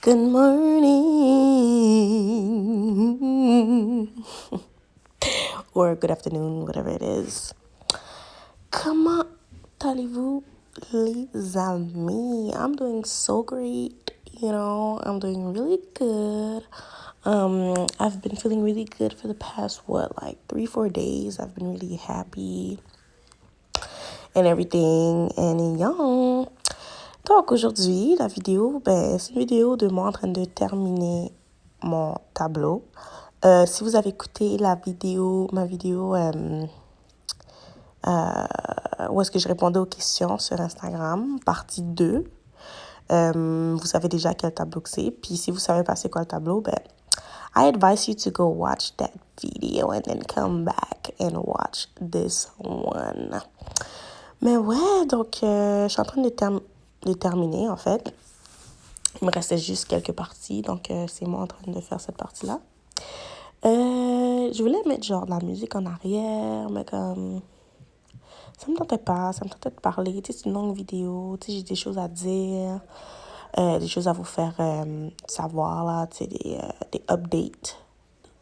Good morning. Or good afternoon, whatever it is. Comment allez-vous, les amis? I'm doing so great. I'm doing really good. I've been feeling really good for the past, 3-4 days. I've been really happy and everything. Donc aujourd'hui, la vidéo, c'est une vidéo de moi en train de terminer mon tableau. Si vous avez écouté ma vidéo où est-ce que je répondais aux questions sur Instagram, partie 2, vous savez déjà quel tableau que c'est. Puis si vous savez pas c'est quoi le tableau, I advise you to go watch that video and then come back and watch this one. Mais ouais, donc je suis en train de terminer en fait. Il me restait juste quelques parties, donc c'est moi en train de faire cette partie-là. Je voulais mettre genre de la musique en arrière, mais comme ça me tentait de parler. Tu sais, c'est une longue vidéo, tu sais, j'ai des choses à dire, des choses à vous faire savoir là, tu sais, des updates,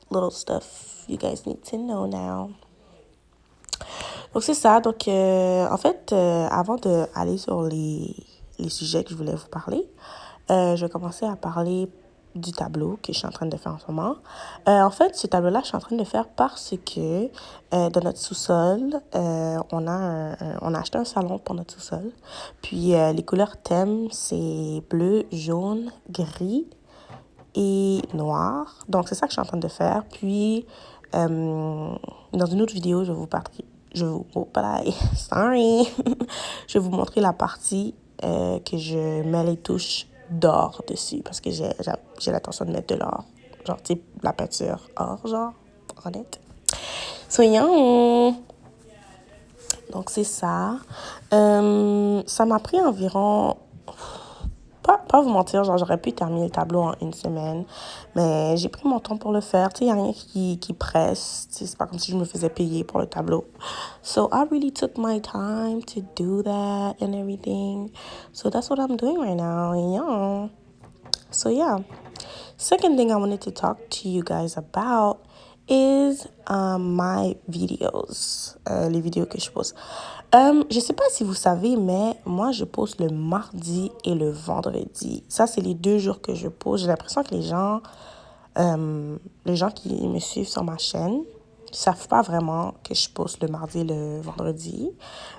little stuff you guys need to know now. Donc c'est ça, donc en fait, avant d'aller sur les sujets que je voulais vous parler, je vais commencer à parler du tableau que je suis en train de faire en ce moment. En fait, ce tableau-là, je suis en train de le faire parce que dans notre sous-sol, on a acheté un salon pour notre sous-sol. Puis les couleurs thèmes, c'est bleu, jaune, gris et noir. Donc c'est ça que je suis en train de faire. Puis dans une autre vidéo, je vais vous montrer la partie que je mets les touches d'or dessus parce que j'ai l'intention de mettre de l'or. Genre, tu sais, la peinture or, genre, honnête. Soyons. Donc, c'est ça. Ça m'a pris environ... Pas vous mentir, genre, j'aurais pu terminer le tableau en une semaine, mais j'ai pris mon temps pour le faire. Tu sais, il n'y a rien qui presse. Tu sais, c'est pas comme si je me faisais payer pour le tableau. So, I really took my time to do that and everything. So, that's what I'm doing right now. Yeah. So, yeah. Second thing I wanted to talk to you guys about is my videos, les vidéos que je pose. Je sais pas si vous savez, mais moi, je poste le mardi et le vendredi. Ça, c'est les 2 jours que je pose. J'ai l'impression que les gens qui me suivent sur ma chaîne ne savent pas vraiment que je poste le mardi et le vendredi,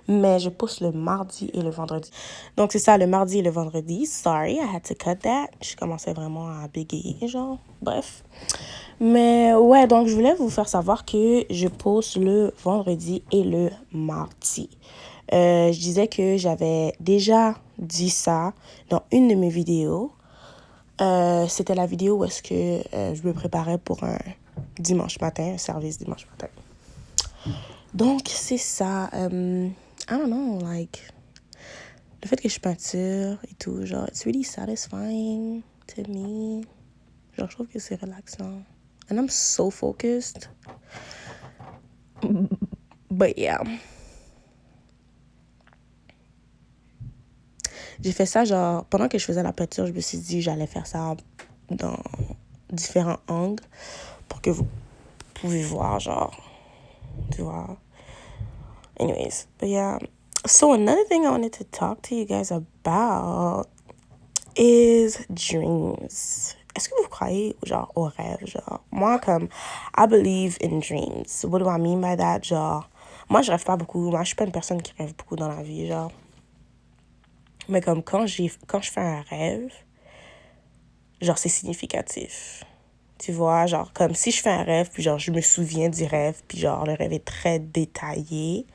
mais je poste le mardi et le vendredi. Donc, c'est ça, le mardi et le vendredi. Sorry, I had to cut that. Je commençais vraiment à bégayer, genre. Bref. Mais ouais, donc je voulais vous faire savoir que je poste le vendredi et le mardi. Je disais que j'avais déjà dit ça dans une de mes vidéos. C'était la vidéo où est-ce que je me préparais pour un dimanche matin, un service dimanche matin. Donc, c'est ça. I don't know, like, le fait que je peinture et tout, genre, it's really satisfying to me. Genre, je trouve que c'est relaxant. And I'm so focused. But yeah. J'ai fait ça, genre, pendant que je faisais la peinture, je me suis dit j'allais faire ça dans différents angles pour que vous pouvez voir, genre, tu vois. Anyways, but yeah. So another thing I wanted to talk to you guys about is dreams. Est-ce que vous croyez, genre, aux rêves, genre? Moi, comme, I believe in dreams. What do I mean by that? Genre, moi, je rêve pas beaucoup. Moi, je suis pas une personne qui rêve beaucoup dans la vie, genre. Mais comme, quand je fais un rêve, genre, c'est significatif. Tu vois, genre, comme si je fais un rêve, puis genre, je me souviens du rêve, puis genre, le rêve est très détaillé,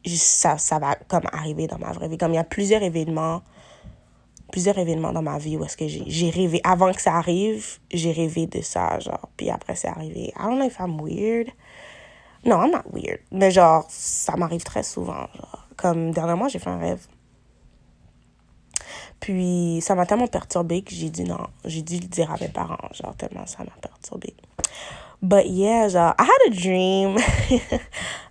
ça va comme arriver dans ma vraie vie. Comme il y a plusieurs événements dans ma vie où est-ce que j'ai rêvé. Avant que ça arrive, j'ai rêvé de ça, genre, puis après, c'est arrivé. I don't know if I'm weird. No, I'm not weird. Mais genre, ça m'arrive très souvent, genre. Comme, dernièrement, j'ai fait un rêve. Puis, ça m'a tellement perturbée que j'ai dit non. J'ai dû le dire à mes parents, genre, tellement ça m'a perturbée. But yeah, genre, I had a dream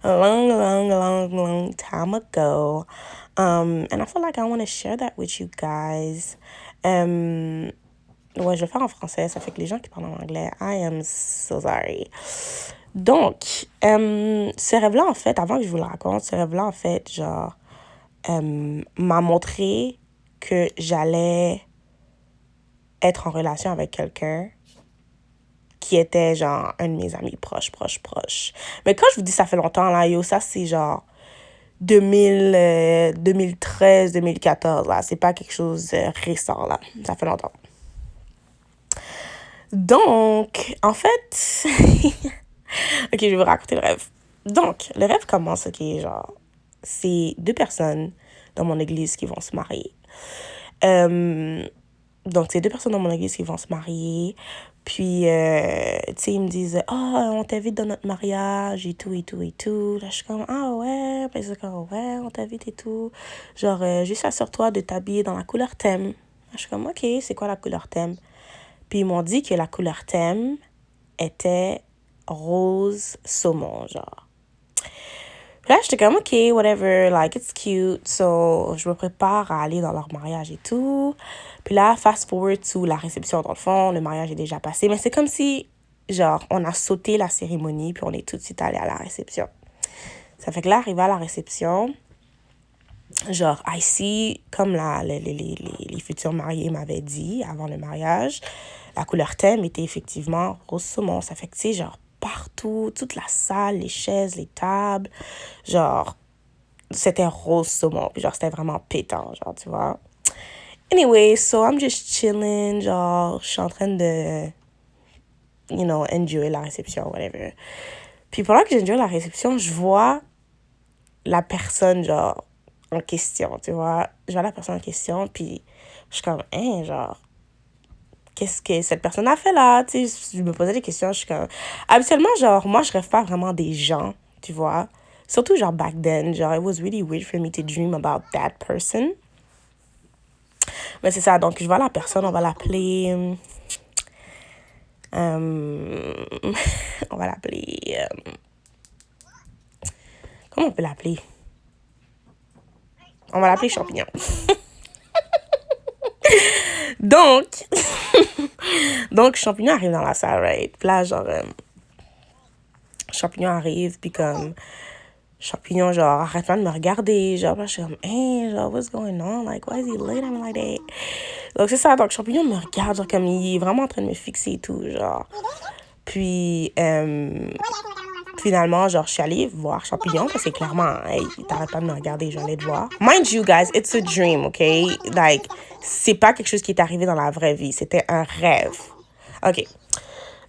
a long time ago. And I feel like I want to share that with you guys. Ouais, je vais faire en français. Ça fait que les gens qui parlent en anglais, I am so sorry. Donc, ce rêve-là, en fait, avant que je vous le raconte, ce rêve-là, en fait, genre, m'a montré que j'allais être en relation avec quelqu'un qui était, genre, un de mes amis proches. Mais quand je vous dis ça fait longtemps, là, yo, ça, c'est genre 2013, 2014, là. C'est pas quelque chose de récent, là. Ça fait longtemps. Donc, en fait... Ok, je vais vous raconter le rêve. Donc, le rêve commence, ok, genre... C'est deux personnes dans mon église qui vont se marier. Donc, c'est deux personnes dans mon église qui vont se marier. Puis, tu sais, ils me disent, « Ah, on t'invite dans notre mariage et tout. » Là, je suis comme, « Ah ouais? » Ben, c'est comme, « Ouais, on t'invite et tout. » Genre, juste assure-toi de t'habiller dans la couleur thème. Là, je suis comme, « Ok, c'est quoi la couleur thème? » Puis, ils m'ont dit que la couleur thème était rose saumon, genre. Puis là, j'étais comme, OK, whatever, like, it's cute. So, je me prépare à aller dans leur mariage et tout. Puis là, fast forward to la réception, dans le fond, le mariage est déjà passé. Mais c'est comme si, genre, on a sauté la cérémonie, puis on est tout de suite allé à la réception. Ça fait que là, arrivé à la réception, genre, I see, comme les futurs mariés m'avaient dit avant le mariage, la couleur thème était effectivement rose saumon. Ça fait que, tu sais, genre, partout, toute la salle, les chaises, les tables, genre, c'était rose saumon. Puis genre, c'était vraiment pétant, genre, tu vois. Anyway, so I'm just chilling, genre, je suis en train de, you know, enjoy la réception, whatever. Puis pendant que j'enjoy la réception, je vois la personne, genre, en question, tu vois. Je vois la personne en question, puis je suis comme, hein, genre, qu'est-ce que cette personne a fait là? Tu sais, je me posais des questions, je suis comme... Habituellement, genre, moi, je rêve pas vraiment des gens, tu vois. Surtout, genre, back then, genre, it was really weird for me to dream about that person. Mais c'est ça, donc je vois la personne, on va l'appeler... on va l'appeler... comment on peut l'appeler? On va l'appeler Champignon. Donc... donc, Champignon arrive dans la salle, right? Puis là, genre... Champignon arrive, puis comme... Champignon, genre, arrête pas de me regarder. Genre, là, je suis comme, hey, genre, what's going on? Like, why is he looking at me like that? Donc, c'est ça. Donc, Champignon me regarde, genre, comme il est vraiment en train de me fixer et tout, genre. Puis, finalement, genre, je suis allée voir Champignon parce que clairement, hey, t'arrêtes pas de me regarder, je vais aller te voir. Mind you, guys, it's a dream, OK? Like, c'est pas quelque chose qui est arrivé dans la vraie vie. C'était un rêve. OK.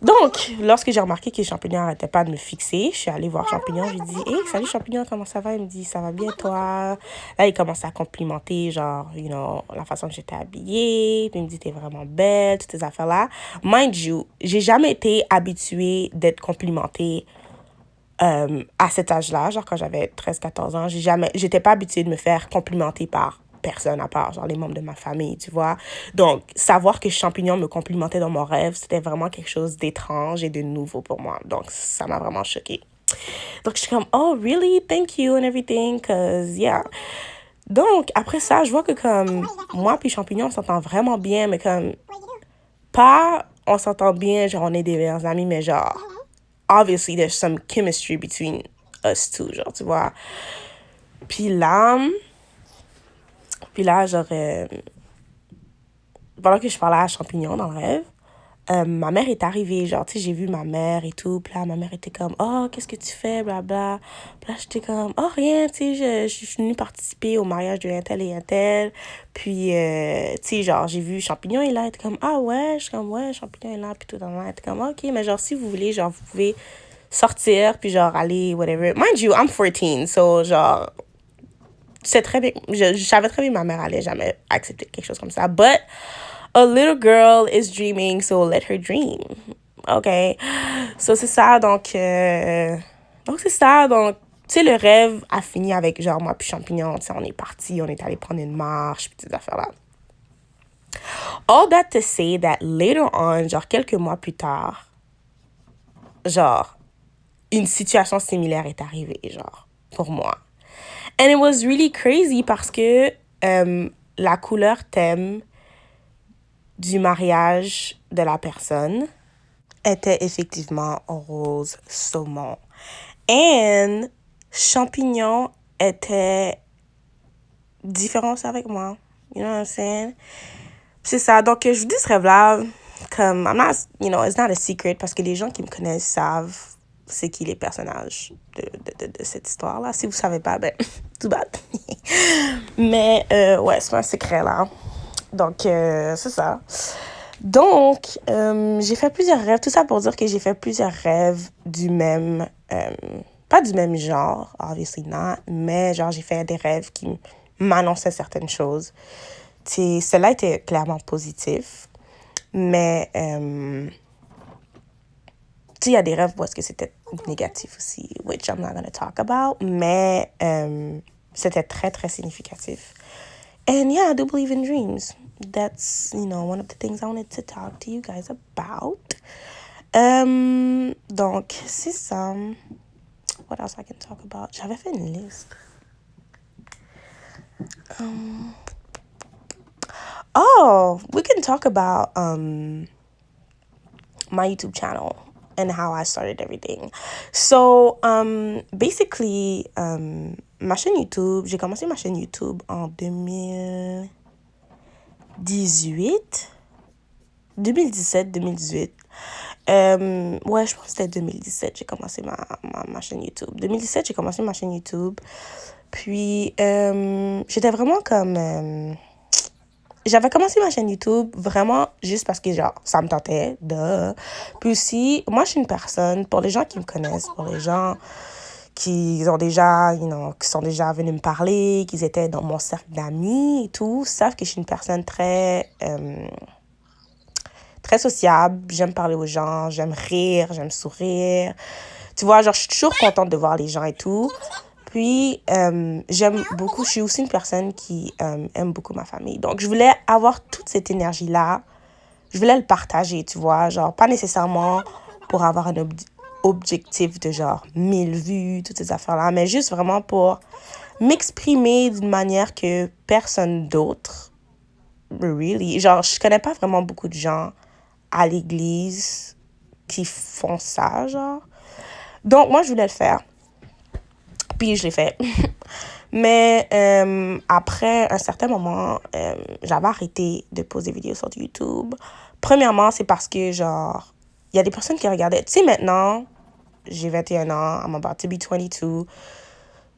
Donc, lorsque j'ai remarqué que Champignon n'arrêtait pas de me fixer, je suis allée voir Champignon. Je lui ai dit, hey, salut Champignon, comment ça va? Il me dit, ça va bien toi? Là, il commence à complimenter, genre, you know, la façon que j'étais habillée. Puis il me dit, t'es vraiment belle, toutes ces affaires-là. Mind you, j'ai jamais été habituée d'être complimentée à cet âge-là, genre quand j'avais 13-14 ans. J'étais pas habituée de me faire complimenter par personne à part, genre les membres de ma famille, tu vois. Donc, savoir que Champignon me complimentait dans mon rêve, c'était vraiment quelque chose d'étrange et de nouveau pour moi. Donc, ça m'a vraiment choquée. Donc, je suis comme, oh, really? Thank you and everything, cause, yeah. Donc, après ça, je vois que comme, moi puis Champignon, on s'entend vraiment bien, mais comme, pas, on s'entend bien, genre, on est des meilleurs amis, mais genre, obviously, there's some chemistry between us two, genre, tu vois. Puis là, genre, pendant que je parlais à Champignon dans le rêve, ma mère est arrivée, genre, tu sais, j'ai vu ma mère et tout, puis là, ma mère était comme, oh, qu'est-ce que tu fais, blabla. Puis là, j'étais comme, oh, rien, tu sais, je suis venue participer au mariage de un tel et un tel. Puis, tu sais, genre, j'ai vu Champignon est là, elle était comme, ah ouais, je suis comme, ouais, Champignon est là, puis tout dans elle était comme, ok, mais genre, si vous voulez, genre, vous pouvez sortir, puis genre, aller, whatever. Mind you, I'm 14, so, genre, c'est très bien, je savais très bien que ma mère allait jamais accepter quelque chose comme ça, but a little girl is dreaming, so let her dream. OK? So, c'est ça. Donc, c'est ça. Donc, tu sais, le rêve a fini avec, genre, moi puis Champignon. Tu sais, on est parti, on est allé prendre une marche, puis toutes ces affaires-là. All that to say that later on, genre, quelques mois plus tard, genre, une situation similaire est arrivée, genre, pour moi. And it was really crazy parce que la couleur thème du mariage de la personne était effectivement rose saumon. Et champignon était différent avec moi. You know what I'm saying? C'est ça. Donc, je vous dis ce rêve-là, comme, I'm not, it's not a secret, parce que les gens qui me connaissent savent c'est qui les personnages de cette histoire-là. Si vous savez pas, ben, tout bad. Mais, ouais, c'est pas un secret, là. Donc, c'est ça. Donc, j'ai fait plusieurs rêves. Tout ça pour dire que j'ai fait plusieurs rêves du même... pas du même genre, obviously not, mais genre, j'ai fait des rêves qui m'annonçaient certaines choses. Cela était clairement positif, mais... il y a des rêves où est-ce que c'était négatif aussi, which I'm not going to talk about, mais c'était très, très significatif. And yeah, I do believe in dreams. That's, one of the things I wanted to talk to you guys about. Donc, c'est ça. What else I can talk about? J'avais fait une liste. We can talk about my YouTube channel and how I started everything. So, basically, ma chaîne YouTube, j'ai commencé ma chaîne YouTube en 2018. 2017. Ouais, je pense que c'était 2017, j'ai commencé ma chaîne YouTube. 2017, j'ai commencé ma chaîne YouTube. Puis, j'étais vraiment comme... j'avais commencé ma chaîne YouTube vraiment juste parce que, genre, ça me tentait. Puis aussi, moi, je suis une personne, pour les gens qui me connaissent, pour les gens qui ont déjà, qui sont déjà venus me parler, qui étaient dans mon cercle d'amis et tout, savent que je suis une personne très sociable. J'aime parler aux gens, j'aime rire, j'aime sourire. Tu vois, genre, je suis toujours contente de voir les gens et tout. Puis, j'aime beaucoup, je suis aussi une personne qui aime beaucoup ma famille. Donc, je voulais avoir toute cette énergie-là. Je voulais le partager, tu vois. Genre, pas nécessairement pour avoir un objectif de genre 1000 vues, toutes ces affaires-là, mais juste vraiment pour m'exprimer d'une manière que personne d'autre, really. Genre, je connais pas vraiment beaucoup de gens à l'église qui font ça, genre. Donc, moi, je voulais le faire. Puis, je l'ai fait. Mais après un certain moment, j'avais arrêté de poser des vidéos sur YouTube. Premièrement, c'est parce que, genre, il y a des personnes qui regardaient. Tu sais, maintenant, j'ai 21 ans. I'm about to be 22. Tu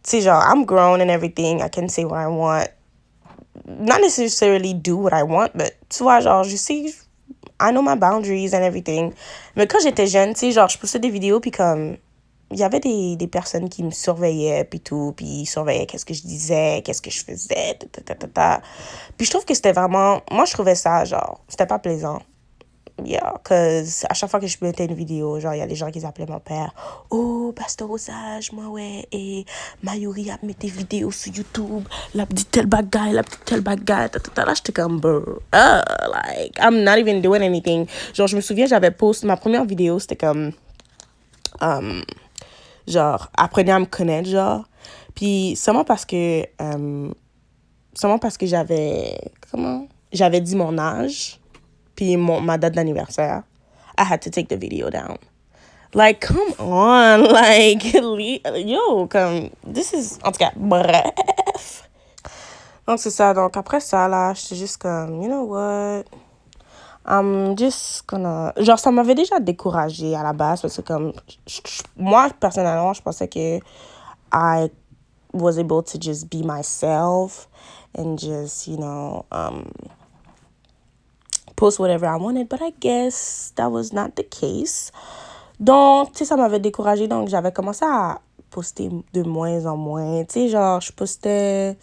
sais, genre, I'm grown and everything. I can say what I want. Not necessarily do what I want, but tu vois, genre, je sais, I know my boundaries and everything. Mais quand j'étais jeune, tu sais, genre, je postais des vidéos, puis comme... il y avait des personnes qui me surveillaient, puis tout, puis ils surveillaient qu'est-ce que je disais, qu'est-ce que je faisais, Puis je trouve que c'était vraiment... moi, je trouvais ça, genre, c'était pas plaisant. Yeah, cause à chaque fois que je mettais une vidéo, genre, il y a des gens qui appelaient mon père. « Oh, Pasteur Osage, moi, ouais, et Mayuri a mis des vidéos sur YouTube, la petite tel bagaille, la petite tel bagaille, Là, j'étais comme, like, I'm not even doing anything. Genre, je me souviens, j'avais posté ma première vidéo, c'était comme... genre, apprenez à me connaître, genre. Puis, seulement parce que j'avais dit mon âge, puis ma date d'anniversaire, I had to take the video down. Like, come on, like, yo, comme, this is, en tout cas, bref. Donc, c'est ça. Donc, après ça, là, j'étais juste comme, you know what, I'm just gonna... genre, ça m'avait déjà découragée à la base, parce que, comme, moi, personnellement, je pensais que I was able to just be myself and just, post whatever I wanted. But I guess that was not the case. Donc, tu sais, ça m'avait découragée. Donc, j'avais commencé à poster de moins en moins. Tu sais, genre, je postais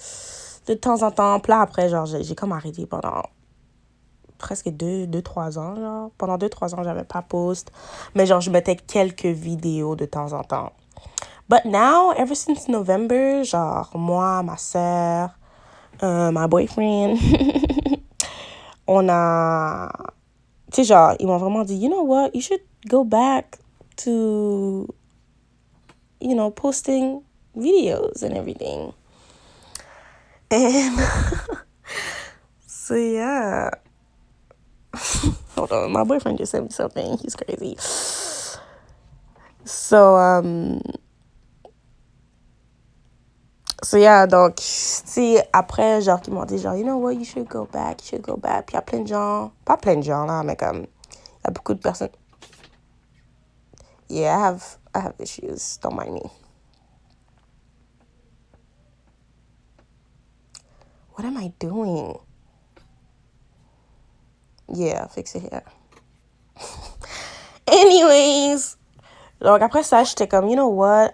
de temps en temps. Puis là, après, genre, j'ai comme arrêté pendant presque 2-3 ans, genre. Pendant 2-3 ans, j'avais pas post. Mais genre, je mettais quelques vidéos de temps en temps. But now, ever since November, genre, moi, ma sœur, my boyfriend, on a... tu sais, genre, ils m'ont vraiment dit, you know what, you should go back to, posting videos and everything. And so, yeah. Hold on, my boyfriend just sent me something. He's crazy. So yeah, donc, si après, genre, qui m'ont dit, genre, you know what, you should go back. Puis il y a plein de gens, pas plein de gens, là, mais comme, il y a beaucoup de personnes. Yeah, I have issues. Don't mind me. What am I doing? Yeah, fix it here. Anyways. Donc, après ça, j'étais comme, you know what?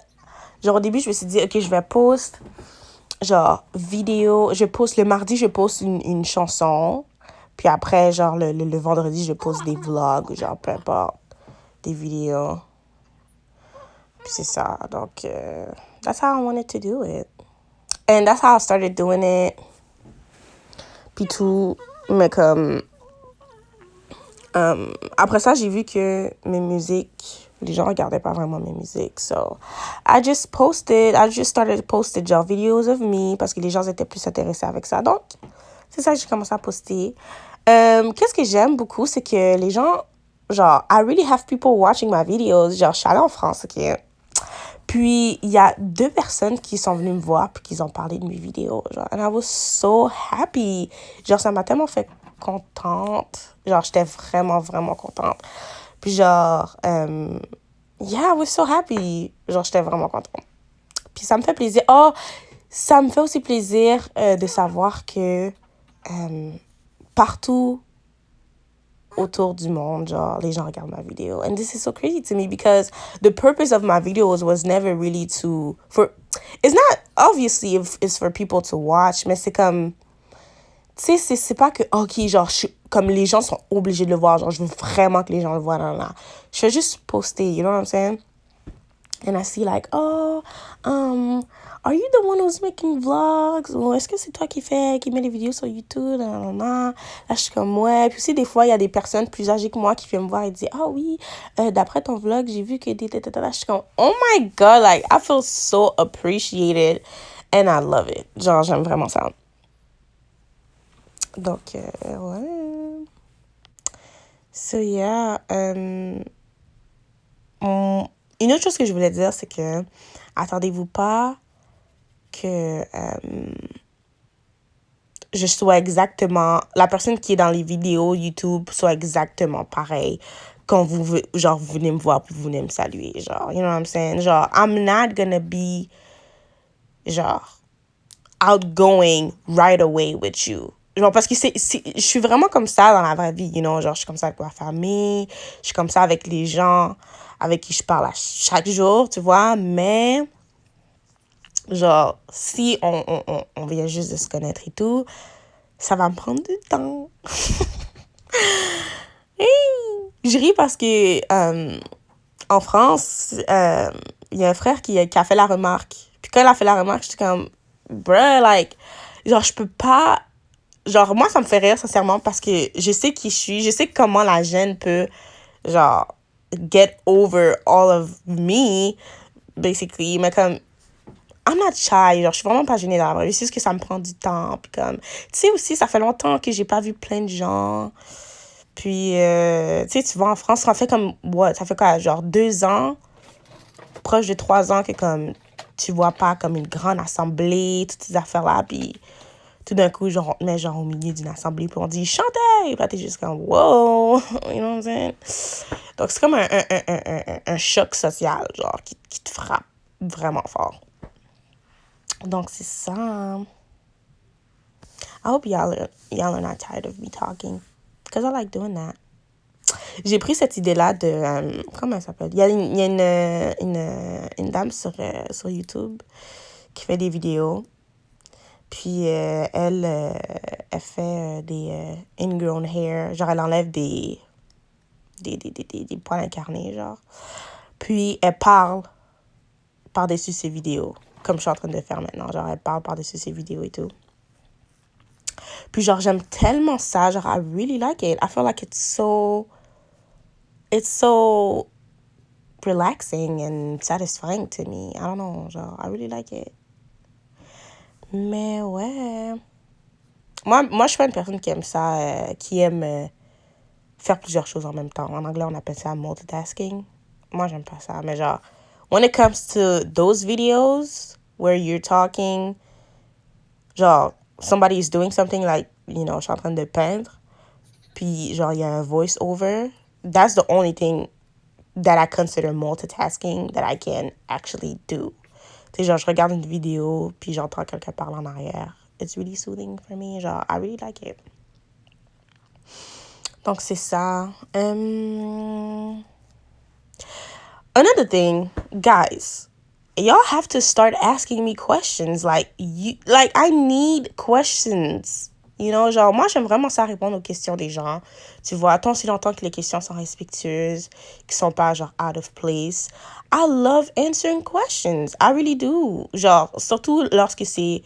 Genre, au début, je me suis dit, OK, je vais post, genre, vidéo. Je poste le mardi, je poste une chanson. Puis après, genre, le vendredi, je poste des vlogs, genre, peu importe, des vidéos. Puis c'est ça. Donc, that's how I wanted to do it. And that's how I started doing it. Puis tout. Mais comme... après ça, j'ai vu que mes musiques... Les gens regardaient pas vraiment mes musiques. So, I just started posting genre videos of me parce que les gens étaient plus intéressés avec ça. Donc, c'est ça que j'ai commencé à poster. Qu'est-ce que j'aime beaucoup, c'est que les gens... Genre, I really have people watching my videos. Genre, je suis allée en France, OK? Puis, il y a 2 personnes qui sont venues me voir puis qui ont parlé de mes vidéos. Genre, and I was so happy. Genre, ça m'a tellement fait contente. Genre, j'étais vraiment, vraiment contente. Puis genre, yeah, I was so happy. Genre, j'étais vraiment contente. Puis ça me fait plaisir. Oh, ça me fait aussi plaisir de savoir que partout autour du monde, genre, les gens regardent ma vidéo. And this is so crazy to me because the purpose of my videos was never really it's not, obviously, if it's for people to watch, mais c'est comme, tu sais, c'est pas que, OK, genre, comme les gens sont obligés de le voir, genre, je veux vraiment que les gens le voient, là. Je fais juste poster, you know what I'm saying? And I see like, oh, are you the one who's making vlogs? Ou est-ce que c'est toi qui met des vidéos sur YouTube? Là, je suis comme, ouais. Puis aussi, des fois, il y a des personnes plus âgées que moi qui viennent me voir et disent, ah oui, d'après ton vlog, j'ai vu que... Je suis comme, oh my God, like, I feel so appreciated and I love it. Genre, j'aime vraiment ça. Donc, ouais. So, yeah. Une autre chose que je voulais dire, c'est que attendez-vous pas que je sois exactement... La personne qui est dans les vidéos YouTube soit exactement pareil quand vous venez me voir puis vous venez me saluer. Genre, you know what I'm saying? Genre, I'm not gonna be, genre, outgoing right away with you. Genre, parce que je suis vraiment comme ça dans la vraie vie, you know? Genre, je suis comme ça avec ma famille, je suis comme ça avec les gens avec qui je parle à chaque jour, tu vois? Mais, genre, si on vient juste de se connaître et tout, ça va me prendre du temps. Je ris parce que en France, il y a un frère qui a fait la remarque. Puis quand il a fait la remarque, j'étais comme, bruh, like, genre, je peux pas... Genre, moi, ça me fait rire, sincèrement, parce que je sais qui je suis. Je sais comment la jeune peut, genre, get over all of me, basically. Mais comme, I'm not shy. Genre, je suis vraiment pas gênée dans la vraie vie. C'est juste que ça me prend du temps. Puis comme, tu sais aussi, ça fait longtemps que j'ai pas vu plein de gens. Puis, tu sais, tu vas en France, ça fait comme, ouais, ça fait quoi, genre 2 ans, proche de 3 ans que comme, tu vois pas comme une grande assemblée, toutes ces affaires-là. Puis, tout d'un coup, genre, on te met genre au milieu d'une assemblée, puis on dit chantez! Puis là, t'es juste comme wow! You know what I'm saying? Donc, c'est comme un choc social, genre, qui te frappe vraiment fort. Donc, c'est ça. I hope y'all are not tired of me talking. Because I like doing that. J'ai pris cette idée-là de... comment elle s'appelle? Il y a une dame sur YouTube qui fait des vidéos. Puis, elle fait des ingrown hair. Genre, elle enlève des poils incarnés, genre. Puis, elle parle par-dessus ses vidéos. Comme je suis en train de faire maintenant. Genre, elle parle par-dessus ses vidéos et tout. Puis, genre, j'aime tellement ça. Genre, I really like it. I feel like it's so relaxing and satisfying to me. I don't know. Genre, I really like it. Mais ouais. Moi, je suis pas une personne qui aime ça, qui aime faire plusieurs choses en même temps. En anglais, on appelle ça multitasking. Moi, j'aime pas ça. Mais genre, when it comes to those videos where you're talking, genre, somebody is doing something like, you know, je suis en train de peindre, puis genre, il y a un voice-over, that's the only thing that I consider multitasking that I can actually do. Tu sais, genre, je regarde une vidéo, puis j'entends quelqu'un parler en arrière. It's really soothing for me. Genre, I really like it. Donc, c'est ça. Another thing, guys, y'all have to start asking me questions. Like, I need questions. You know, genre, moi, j'aime vraiment ça répondre aux questions des gens. Tu vois, tant si longtemps que les questions sont respectueuses, qui sont pas, genre, out of place. I love answering questions. I really do. Genre, surtout lorsque c'est,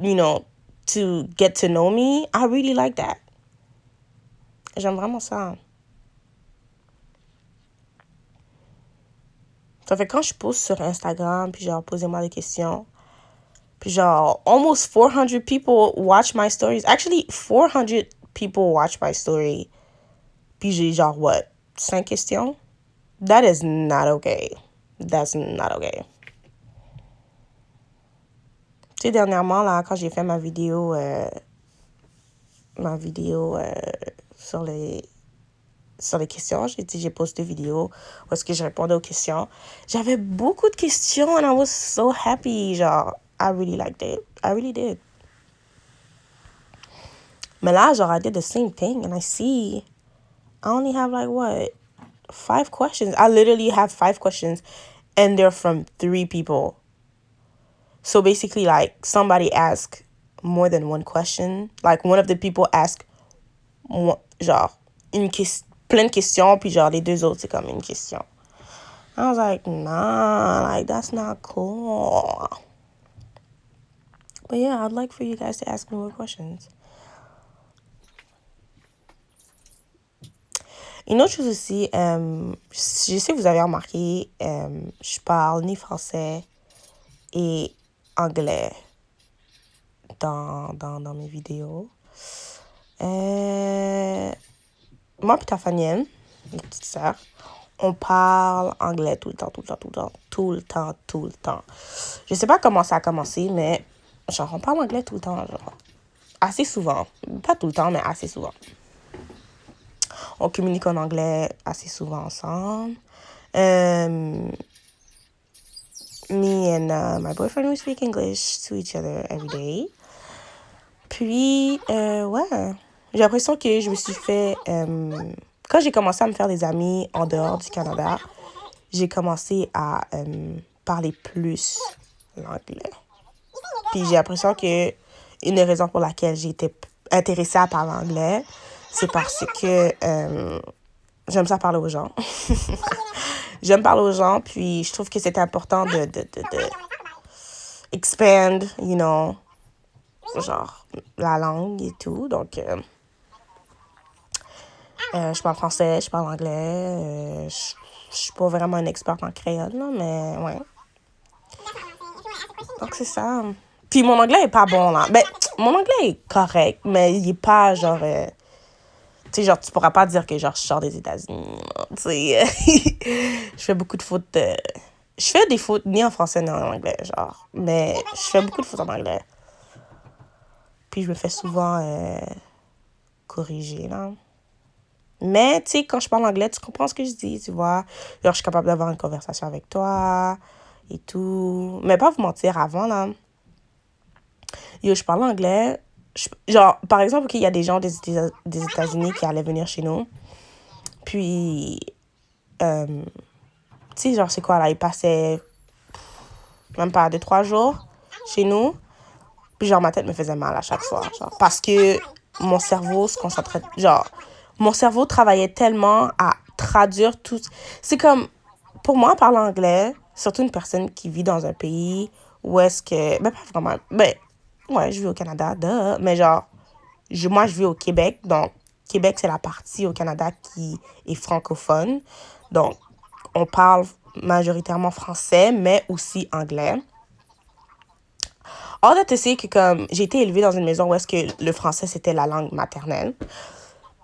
you know, to get to know me. I really like that. J'aime vraiment ça. Ça fait quand je poste sur Instagram, puis genre, posez-moi des questions. Puis genre, almost 400 people watch my stories. Actually, 400 people watch my story. Puis j'ai genre, what, 5 questions? That is not okay. That's not okay. Tu sais, dernièrement, là, quand j'ai fait ma vidéo sur les questions, j'ai posté une vidéo où est-ce que je répondais aux questions. J'avais beaucoup de questions and I was so happy. Genre, I really liked it. I really did. Mais là, genre, I did the same thing and I see I only have like, what, 5 questions. I literally have 5 questions and they're from 3 people. So basically, like, somebody asked more than one question. Like, one of the people asked, genre, plein de questions, puis genre, les 2 autres, c'est comme une question. I was like, nah, like, that's not cool. But yeah, I'd like for you guys to ask me more questions. Une autre chose aussi, je sais que vous avez remarqué, je parle ni français et anglais dans mes vidéos. Moi et Tafanienne, ma petite sœur, on parle anglais tout le temps. Je sais pas comment ça a commencé, mais genre, on parle anglais tout le temps, genre, assez souvent. Pas tout le temps, mais assez souvent. On communique en anglais assez souvent ensemble. Me and my boyfriend, we speak English to each other every day. Puis, ouais, j'ai l'impression que je me suis fait... quand j'ai commencé à me faire des amis en dehors du Canada, j'ai commencé à parler plus l'anglais. Puis j'ai l'impression que une des raisons pour laquelle j'ai été intéressée à parler anglais, c'est parce que j'aime ça parler aux gens. J'aime parler aux gens, puis je trouve que c'est important de expand, you know, genre, la langue et tout. Donc, je parle français, je parle anglais. Je suis pas vraiment une experte en créole, là, mais ouais. Donc, c'est ça. Puis mon anglais est pas bon, là. Ben, mon anglais est correct, mais il est pas, genre... tu sais, genre, tu pourras pas dire que, genre, je sors des États-Unis. Tu sais, je fais beaucoup de fautes. Je fais des fautes ni en français ni en anglais, genre. Mais je fais beaucoup de fautes en anglais. Puis je me fais souvent corriger, là. Mais, tu sais, quand je parle anglais, tu comprends ce que je dis, tu vois. Genre, je suis capable d'avoir une conversation avec toi et tout. Mais pas vous mentir, avant, là, yo, je parle anglais. Genre, par exemple, il y a des gens des États-Unis qui allaient venir chez nous. Puis, tu sais, genre, c'est quoi, là, ils passaient même pas 2-3 jours chez nous. Puis, genre, ma tête me faisait mal à chaque fois, genre, parce que mon cerveau se concentrait, genre, mon cerveau travaillait tellement à traduire tout. C'est comme, pour moi, parler anglais, surtout une personne qui vit dans un pays où est-ce que, ben, pas vraiment, ben, ouais, je vis au Canada, mais genre, moi, je vis au Québec, donc, Québec, c'est la partie au Canada qui est francophone. Donc, on parle majoritairement français, mais aussi anglais. All that to say que comme j'ai été élevée dans une maison où est-ce que le français c'était la langue maternelle.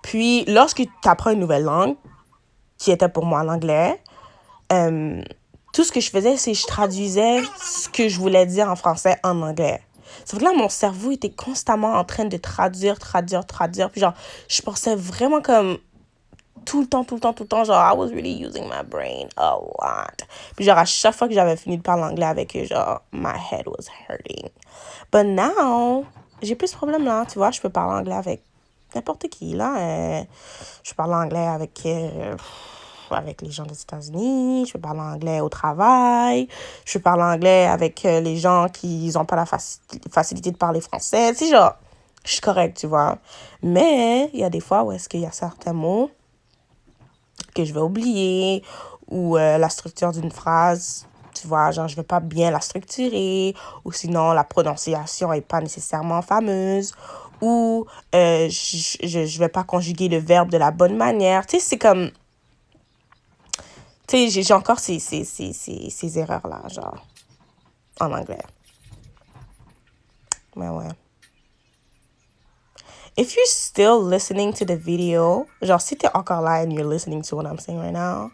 Puis, lorsque tu apprends une nouvelle langue, qui était pour moi l'anglais, tout ce que je faisais, c'est que je traduisais ce que je voulais dire en français en anglais. C'est vrai que là, mon cerveau était constamment en train de traduire. Puis genre, je pensais vraiment comme tout le temps. Genre, I was really using my brain a lot. Puis genre, à chaque fois que j'avais fini de parler anglais avec eux, genre, my head was hurting. But now, j'ai plus ce problème là, tu vois, je peux parler anglais avec n'importe qui, là. Je parle anglais avec les gens des États-Unis, je parle anglais au travail, je parle anglais avec les gens qui n'ont pas la facilité de parler français. Tu sais, genre, je suis correcte, tu vois. Mais il y a des fois où est-ce qu'il y a certains mots que je vais oublier ou la structure d'une phrase, tu vois, genre je vais pas bien la structurer ou sinon la prononciation est pas nécessairement fameuse ou je vais pas conjuguer le verbe de la bonne manière. Tu sais, c'est comme... Tu sais, j'ai encore ces erreurs-là, genre, en anglais. Mais ouais. If you're still listening to the video, genre, si t'es encore là and you're listening to what I'm saying right now,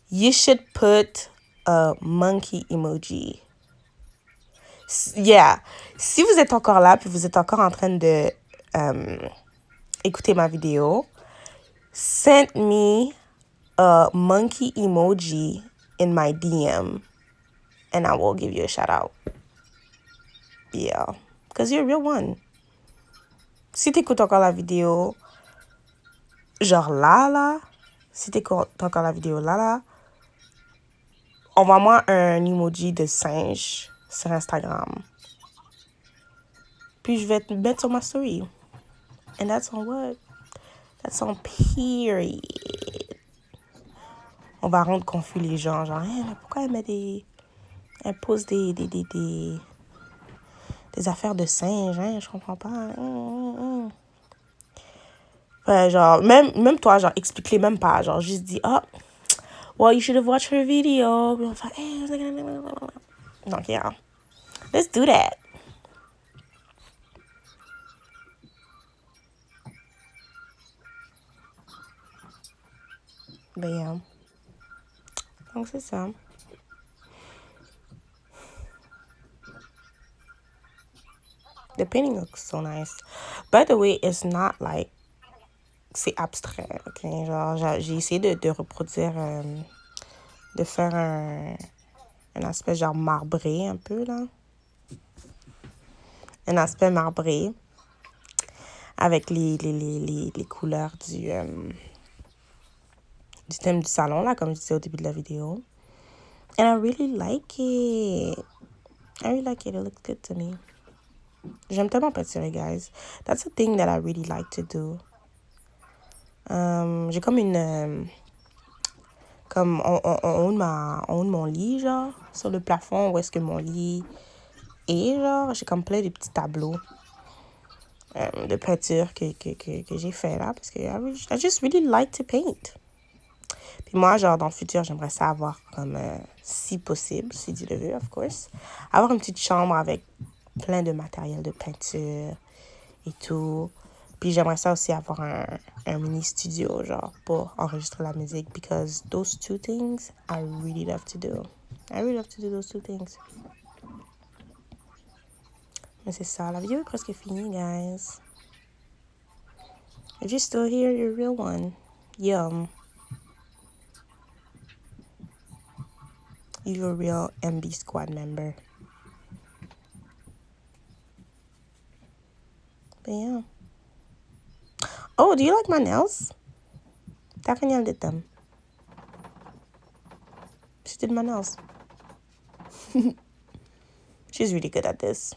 you should put a monkey emoji. Yeah. Si vous êtes encore là, puis vous êtes encore en train de écouter ma vidéo, send me a monkey emoji in my DM, and I will give you a shout out. Yeah. Because you're a real one. Si t'écoutes encore la vidéo, genre là, si t'écoutes encore la vidéo là, envoie-moi un emoji de singe sur Instagram. Puis je vais te mettre sur ma story. And that's on what? That's on period. On va rendre confus les gens. Genre, hey, mais pourquoi elle met des... Elle pose des affaires de singe, hein? Je comprends pas. Ouais, genre, même toi, genre, explique-les même pas. Genre, juste dis, oh, well, you should have watched her video. Puis on fait, hey. Donc, yeah. Let's do that. Ben, yeah. Donc, c'est ça. The painting looks so nice. By the way, it's not like... C'est abstrait, ok? Genre, j'ai essayé de reproduire... de faire un aspect genre marbré un peu, là. Un aspect marbré. Avec les couleurs du thème du salon, là, comme je disais au début de la vidéo. And I really like it. I really like it. It looks good to me. J'aime tellement peinturer, guys. That's a thing that I really like to do. J'ai comme une... comme en haut de mon lit, genre, sur le plafond, où est-ce que mon lit est, genre, j'ai comme plein de petits tableaux de peinture que j'ai fait là, parce que I just really like to paint. Puis moi, genre, dans le futur, j'aimerais ça avoir comme, si possible, si Dieu le veut, of course, avoir une petite chambre avec plein de matériel de peinture et tout. Puis j'aimerais ça aussi avoir un mini studio, genre, pour enregistrer la musique. Because those two things, I really love to do. I really love to do those two things. Mais c'est ça, la vidéo est presque finie, guys. If you're still here, you're a real one. Yum. You're a real MB Squad member. But yeah. Oh, do you like my nails? Danielle did them. She did my nails. She's really good at this.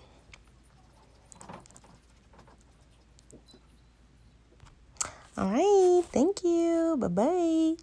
All right. Thank you. Bye-bye.